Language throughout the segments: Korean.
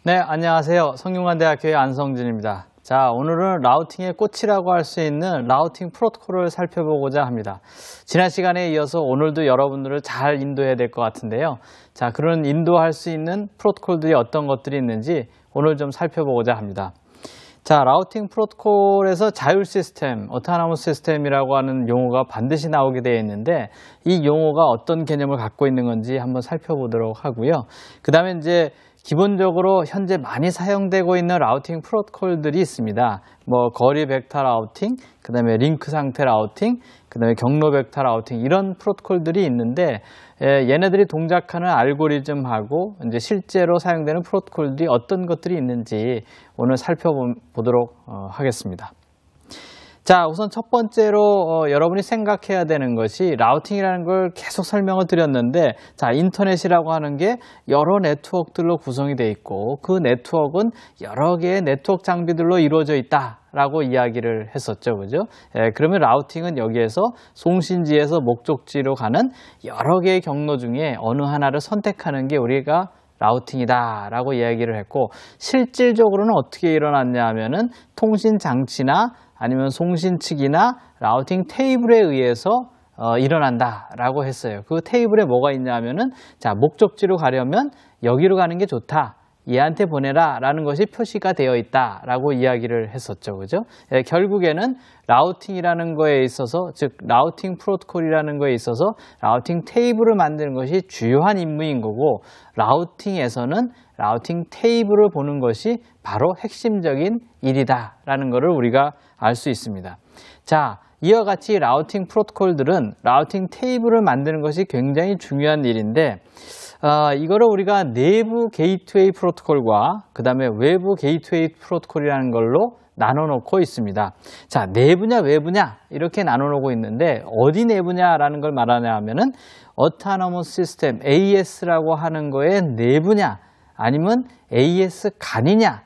네, 안녕하세요. 성균관대학교의 안성진입니다. 자, 오늘은 라우팅의 꽃이라고 할 수 있는 라우팅 프로토콜을 살펴보고자 합니다. 지난 시간에 이어서 오늘도 여러분들을 잘 인도해야 될 것 같은데요. 자, 그런 인도할 수 있는 프로토콜들이 어떤 것들이 있는지 오늘 좀 살펴보고자 합니다. 자, 라우팅 프로토콜에서 자율 시스템, 어토노머스 시스템이라고 하는 용어가 반드시 나오게 되어 있는데 이 용어가 어떤 개념을 갖고 있는 건지 한번 살펴보도록 하고요. 그 다음에 이제 기본적으로 현재 많이 사용되고 있는 라우팅 프로토콜들이 있습니다. 뭐 거리 벡터 라우팅, 그 다음에 링크 상태 라우팅, 그 다음에 경로 벡터 라우팅 이런 프로토콜들이 있는데 얘네들이 동작하는 알고리즘하고 이제 실제로 사용되는 프로토콜들이 어떤 것들이 있는지 오늘 살펴보도록 하겠습니다. 자, 우선 첫 번째로 여러분이 생각해야 되는 것이 라우팅이라는 걸 계속 설명을 드렸는데, 자, 인터넷이라고 하는 게 여러 네트워크들로 구성이 되어 있고 그 네트워크는 여러 개의 네트워크 장비들로 이루어져 있다라고 이야기를 했었죠, 그죠? 그러면 라우팅은 여기에서 송신지에서 목적지로 가는 여러 개의 경로 중에 어느 하나를 선택하는 게 우리가 라우팅이다 라고 이야기를 했고, 실질적으로는 어떻게 일어났냐 하면은 통신 장치나 아니면 송신 측이나 라우팅 테이블에 의해서 일어난다 라고 했어요. 그 테이블에 뭐가 있냐 하면은, 자, 목적지로 가려면 여기로 가는 게 좋다, 얘한테 보내라 라는 것이 표시가 되어 있다 라고 이야기를 했었죠, 그죠? 결국에는 라우팅이라는 거에 있어서, 즉 라우팅 프로토콜이라는 거에 있어서 라우팅 테이블을 만드는 것이 주요한 임무인 거고, 라우팅에서는 라우팅 테이블을 보는 것이 바로 핵심적인 일이다 라는 것을 우리가 알 수 있습니다. 자, 이와 같이 라우팅 프로토콜들은 라우팅 테이블을 만드는 것이 굉장히 중요한 일인데, 이거를 우리가 내부 게이트웨이 프로토콜과 그 다음에 외부 게이트웨이 프로토콜이라는 걸로 나눠 놓고 있습니다. 자, 내부냐 외부냐 이렇게 나눠 놓고 있는데, 어디 내부냐라는 걸 말하냐 하면은 어토노머스 시스템 AS라고 하는 거의 내부냐 아니면 AS 간이냐,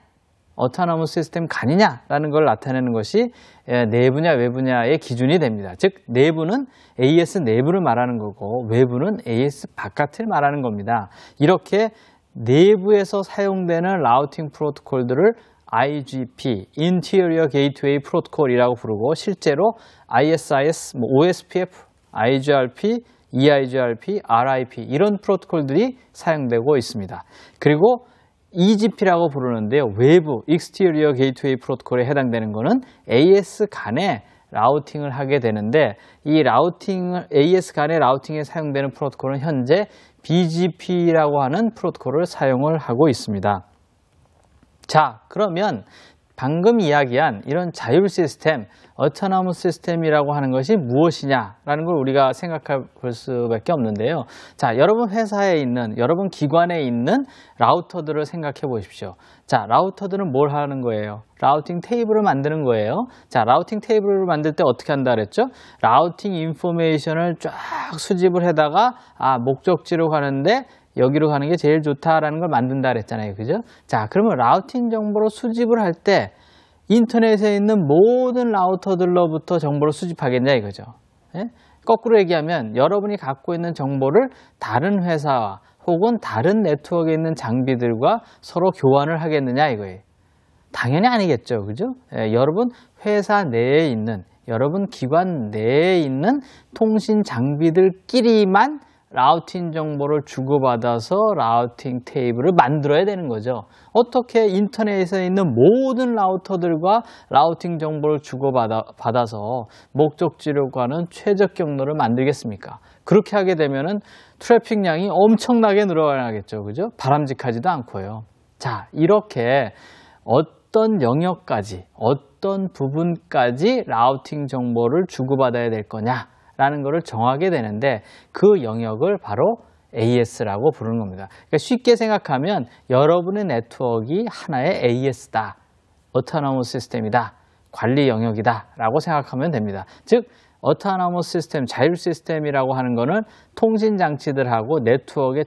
어토노머스 시스템 간이냐라는 걸 나타내는 것이 내부냐 외부냐의 기준이 됩니다. 즉 내부는 AS 내부를 말하는 거고 외부는 AS 바깥을 말하는 겁니다. 이렇게 내부에서 사용되는 라우팅 프로토콜들을 IGP, Interior Gateway Protocol이라고 부르고, 실제로 ISIS, OSPF, IGRP, EIGRP, RIP 이런 프로토콜들이 사용되고 있습니다. 그리고 EGP라고 부르는데요, 외부 Exterior Gateway Protocol에 해당되는 것은 AS 간에 라우팅을 하게 되는데, 이 AS 간의 라우팅에 사용되는 프로토콜은 현재 BGP라고 하는 프로토콜을 사용을 하고 있습니다. 자, 그러면 방금 이야기한 이런 자율 시스템, 어토노머스 시스템이라고 하는 것이 무엇이냐라는 걸 우리가 생각해 볼 수밖에 없는데요. 자, 여러분 회사에 있는, 여러분 기관에 있는 라우터들을 생각해 보십시오. 자, 라우터들은 뭘 하는 거예요? 라우팅 테이블을 만드는 거예요. 자, 라우팅 테이블을 만들 때 어떻게 한다 그랬죠? 라우팅 인포메이션을 쫙 수집을 해다가 목적지로 가는데 여기로 가는 게 제일 좋다라는 걸 만든다 그랬잖아요, 그죠? 자, 그러면 라우팅 정보를 수집을 할 때 인터넷에 있는 모든 라우터들로부터 정보를 수집하겠냐 이거죠. 예? 거꾸로 얘기하면 여러분이 갖고 있는 정보를 다른 회사와 혹은 다른 네트워크에 있는 장비들과 서로 교환을 하겠느냐 이거예요. 당연히 아니겠죠, 그죠? 여러분 회사 내에 있는, 여러분 기관 내에 있는 통신 장비들끼리만 라우팅 정보를 주고받아서 라우팅 테이블을 만들어야 되는 거죠. 어떻게 인터넷에 있는 모든 라우터들과 라우팅 정보를 주고받아서 목적지로 가는 최적 경로를 만들겠습니까? 그렇게 하게 되면은 트래픽량이 엄청나게 늘어나겠죠, 그죠? 바람직하지도 않고요. 자, 이렇게 어떤 영역까지, 어떤 부분까지 라우팅 정보를 주고받아야 될 거냐 라는 것을 정하게 되는데, 그 영역을 바로 AS라고 부르는 겁니다. 그러니까 쉽게 생각하면 여러분의 네트워크가 하나의 AS다, 어토노머스 시스템이다, 관리 영역이다 라고 생각하면 됩니다. 즉 어토노머스 시스템, 자율 시스템이라고 하는 거는 통신 장치들하고 네트워크의